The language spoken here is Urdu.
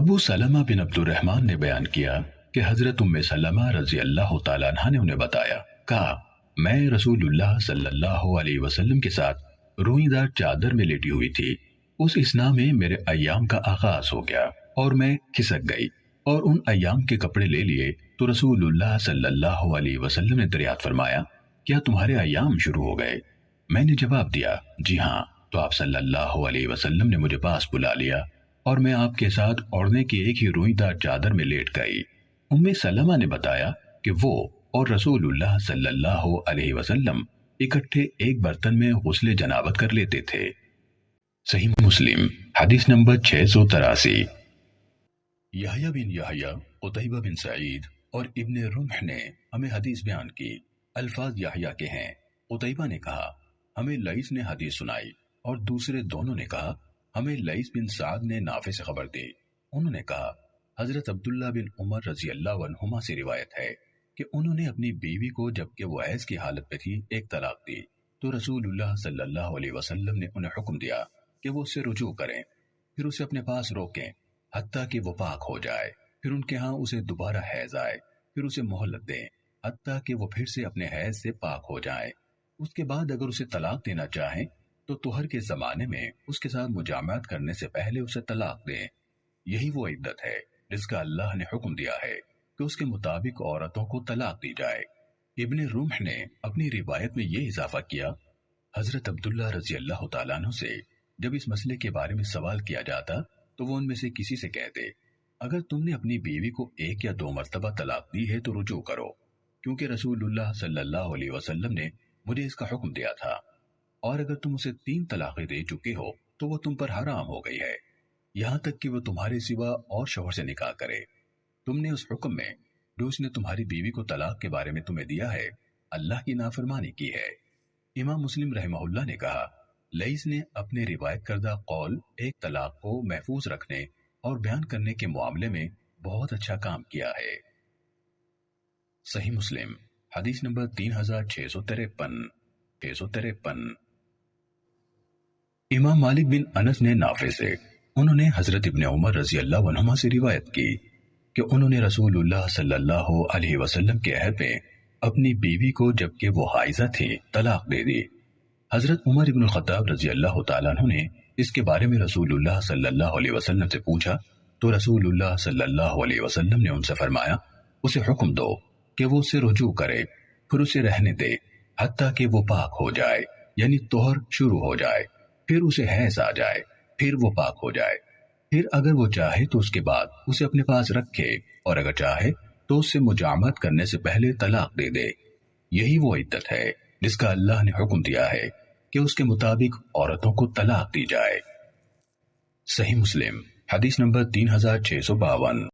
ابو سلمہ بن عبد الرحمن نے بیان کیا کہ حضرت ام سلمہ رضی اللہ تعالیٰ عنہ نے انہیں بتایا، کہا میں رسول اللہ صلی اللہ علیہ وسلم کے ساتھ روئی دار چادر میں لیٹی ہوئی تھی۔ اس اسنا میں میرے ایام کا آغاز ہو گیا اور میں کھسک گئی اور ان ایام کے کپڑے لے لیے تو رسول اللہ صلی اللہ علیہ وسلم نے دریافت فرمایا، کیا تمہارے ایام شروع ہو گئے؟ میں نے جواب دیا، جی ہاں۔ تو آپ صلی اللہ علیہ وسلم نے مجھے پاس بلا لیا اور میں آپ کے ساتھ اوڑھنے کی ایک ہی روئی دار چادر میں لیٹ گئی۔ ام سلمہ نے بتایا کہ وہ اور رسول اللہ صلی اللہ علیہ وسلم اکٹھے ایک برتن میں غسل جنابت کر لیتے تھے۔ صحیح مسلم حدیث نمبر 683۔ یحییٰ بن یحییٰ، قتیبہ بن سعید اور ابن رمح نے ہمیں حدیث بیان کی۔ الفاظ یحییٰ کے ہیں۔ قتیبہ نے کہا ہمیں لیث نے حدیث سنائی اور دوسرے دونوں نے کہا ہمیں لیث بن سعد نے نافع سے خبر دی۔ انہوں نے کہا حضرت عبداللہ بن عمر رضی اللہ عنہما سے روایت ہے کہ انہوں نے اپنی بیوی کو جبکہ وہ حیض کی حالت میں تھی ایک طلاق دی، تو رسول اللہ صلی اللہ علیہ وسلم نے انہیں حکم دیا کہ وہ اس سے رجوع کریں، پھر اسے اپنے پاس روکیں حتیٰ کہ وہ پاک ہو جائے، پھر ان کے ہاں اسے دوبارہ حیض آئے، پھر اسے مہلت دیں حتیٰ کہ وہ پھر سے اپنے حیض سے پاک ہو جائے۔ اس کے بعد اگر اسے طلاق دینا چاہیں تو طہر کے زمانے میں اس کے ساتھ مجامعت کرنے سے پہلے اسے طلاق دیں۔ یہی وہ عدت ہے جس کا اللہ نے حکم دیا ہے کہ اس کے مطابق عورتوں کو طلاق دی جائے۔ ابن رمح نے اپنی روایت میں یہ اضافہ کیا، حضرت عبداللہ رضی اللہ تعالیٰ عنہ سے جب اس مسئلے کے بارے میں سوال کیا جاتا تو وہ ان میں سے کسی سے کہتے، اگر تم نے اپنی بیوی کو ایک یا دو مرتبہ طلاق دی ہے تو رجوع کرو، کیونکہ رسول اللہ صلی اللہ علیہ وسلم نے مجھے اس کا حکم دیا تھا، اور اگر تم اسے 3 طلاقیں دے چکے ہو تو وہ تم پر حرام ہو گئی ہے، یہاں تک کہ وہ تمہارے سوا اور شوہر سے نکاح کرے۔ تم نے اس حکم میں جو اس نے تمہاری بیوی کو طلاق کے بارے میں تمہیں دیا ہے اللہ کی نافرمانی کی ہے۔ امام مسلم رحمہ اللہ نے کہا لیث نے اپنے روایت کردہ قول ایک طلاق کو محفوظ رکھنے اور بیان کرنے کے معاملے میں بہت اچھا کام کیا ہے۔ صحیح مسلم حدیث نمبر 3653۔ امام مالک بن انس نے نافع سے، انہوں نے حضرت ابن عمر رضی اللہ عنہما سے روایت کی کہ انہوں نے رسول اللہ صلی اللہ علیہ وسلم کے عہد میں اپنی بیوی کو جبکہ وہ حائضہ تھی طلاق دے دی۔ حضرت عمر بن الخطاب رضی اللہ تعالیٰ عنہ نے اس کے بارے میں رسول اللہ صلی اللہ علیہ وسلم سے پوچھا تو رسول اللہ صلی اللہ علیہ وسلم نے ان سے فرمایا اسے حکم دو کہ وہ اسے رجوع کرے، پھر اسے رہنے دے حتیٰ کہ وہ پاک ہو جائے، یعنی طہر شروع ہو جائے، پھر اسے حیض آ جائے، پھر وہ پاک ہو جائے، پھر اگر وہ چاہے تو اس کے بعد اسے اپنے پاس رکھے، اور اگر چاہے تو اس سے مجامعت کرنے سے پہلے طلاق دے دے۔ یہی وہ عدت ہے جس کا اللہ نے حکم دیا ہے کہ اس کے مطابق عورتوں کو طلاق دی جائے۔ صحیح مسلم حدیث نمبر 3652۔